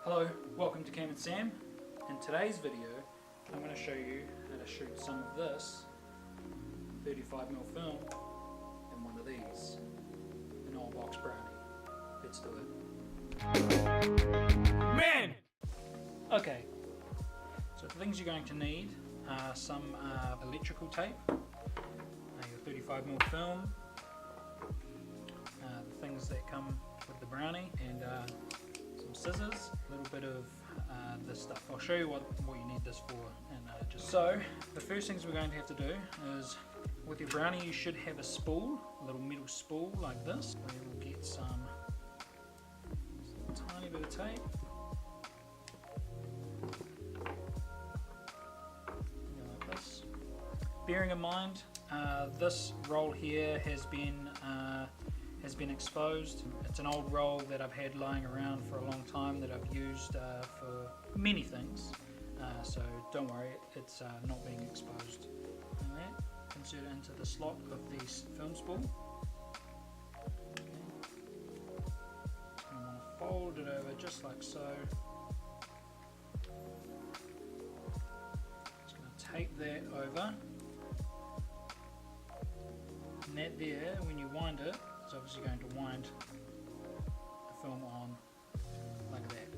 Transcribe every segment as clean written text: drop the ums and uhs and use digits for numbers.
Hello, welcome to Cam&Sam. In today's video I'm going to show you how to shoot some of this 35mm film in one of these, an old Box Brownie. Let's do it. Man! Okay, so the things you're going to need are some electrical tape, your 35mm film, the things that come with the Brownie, and some scissors, a little bit of this stuff. I'll show you what you need this for. And so the first things we're going to have to do is, with your Brownie you should have a spool, a little metal spool like this, where we'll get some tiny bit of tape. Like this. Bearing in mind this roll here has been exposed. It's an old roll that I've had lying around for a long time that I've used for many things, so don't worry, it's not being exposed. And that, insert it into the slot of the film spool. Okay. I'm going to fold it over just like so. Just going to tape that over. And that there, when you wind it, it's obviously going to wind the film on like that.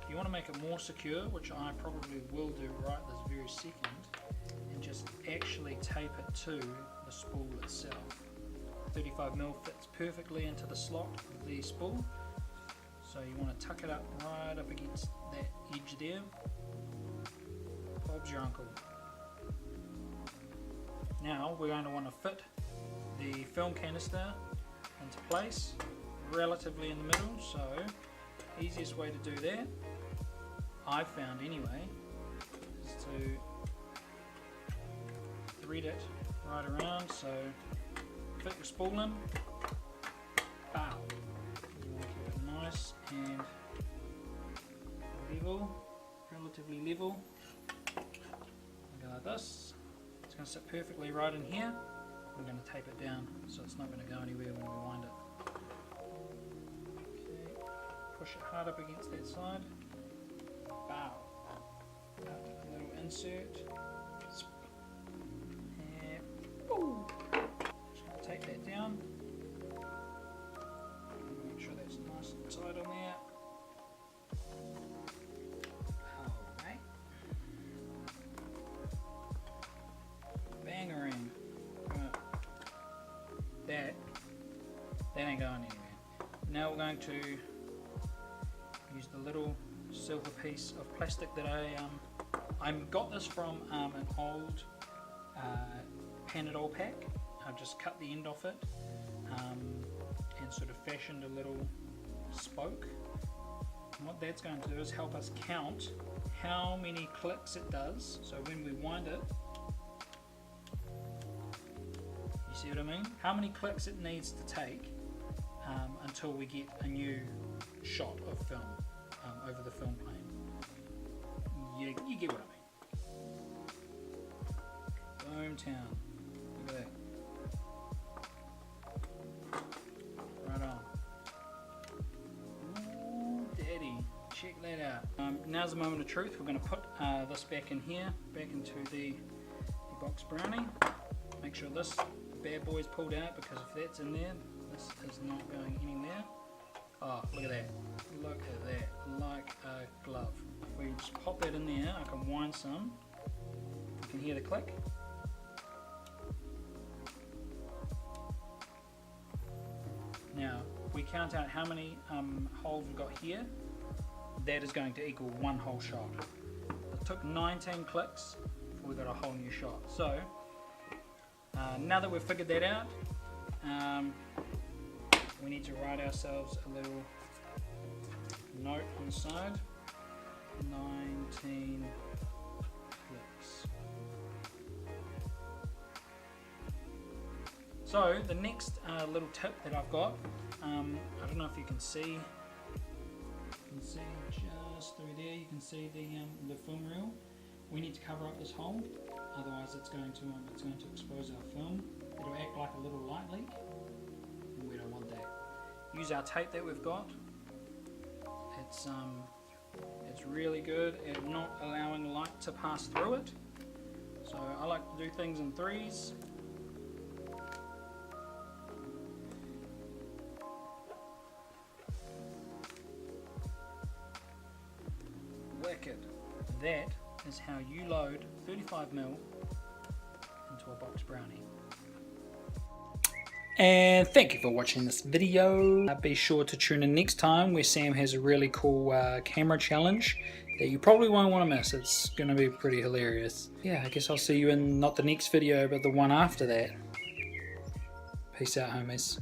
If you want to make it more secure, which I probably will do right this very second, and just actually tape it to the spool itself. 35mm fits perfectly into the slot of the spool, so you want to tuck it up right up against that edge there. Bob's your uncle. Now we're going to want to fit the film canister into place relatively in the middle, so easiest way to do that, I've found anyway, is to thread it right around. So fit your spool in, bow, you want to keep it nice and level, relatively level, go like this. It's going to sit perfectly right in here. We're going to tape it down so it's not going to go anywhere when we wind it. Okay. Push it hard up against that side. Bow. A little insert. And boom. Just going to tape that down. Make sure that's nice and tight on there. Alright. Bangarang. That ain't going anywhere. Now we're going to use the little silver piece of plastic that I got this from an old Panadol pack. I've just cut the end off it and sort of fashioned a little spoke. And what that's going to do is help us count how many clicks it does. So when we wind it, you see what I mean? How many clicks it needs to take until we get a new shot of film over the film plane. You get what I mean. Boomtown. Look at that. Right on. Ooh, daddy. Check that out. Now's the moment of truth. We're going to put this back in here, back into the Box Brownie. Make sure this bad boy's pulled out, because if that's in there, this is not going anywhere. Oh, look at that. Look at that. Like a glove. If we just pop that in there, I can wind some. You can hear the click. Now, if we count out how many holes we've got here, that is going to equal one whole shot. It took 19 clicks before we got a whole new shot. So, now that we've figured that out, we need to write ourselves a little note on the side. 19 clicks. So the next little tip that I've got, I don't know if you can see. Just through there. You can see the film reel. We need to cover up this hole, otherwise it's going to expose our film. It'll act like a little light leak, and we don't want that. Use our tape that we've got. It's It's really good at not allowing light to pass through it. So I like to do things in threes. Wicked. That is how you load 35mm into a box brownie. And thank you for watching this video. Be sure to tune in next time where Sam has a really cool camera challenge that you probably won't want to miss. It's going to be pretty hilarious. Yeah, I guess I'll see you in not the next video but the one after that. Peace out, homies.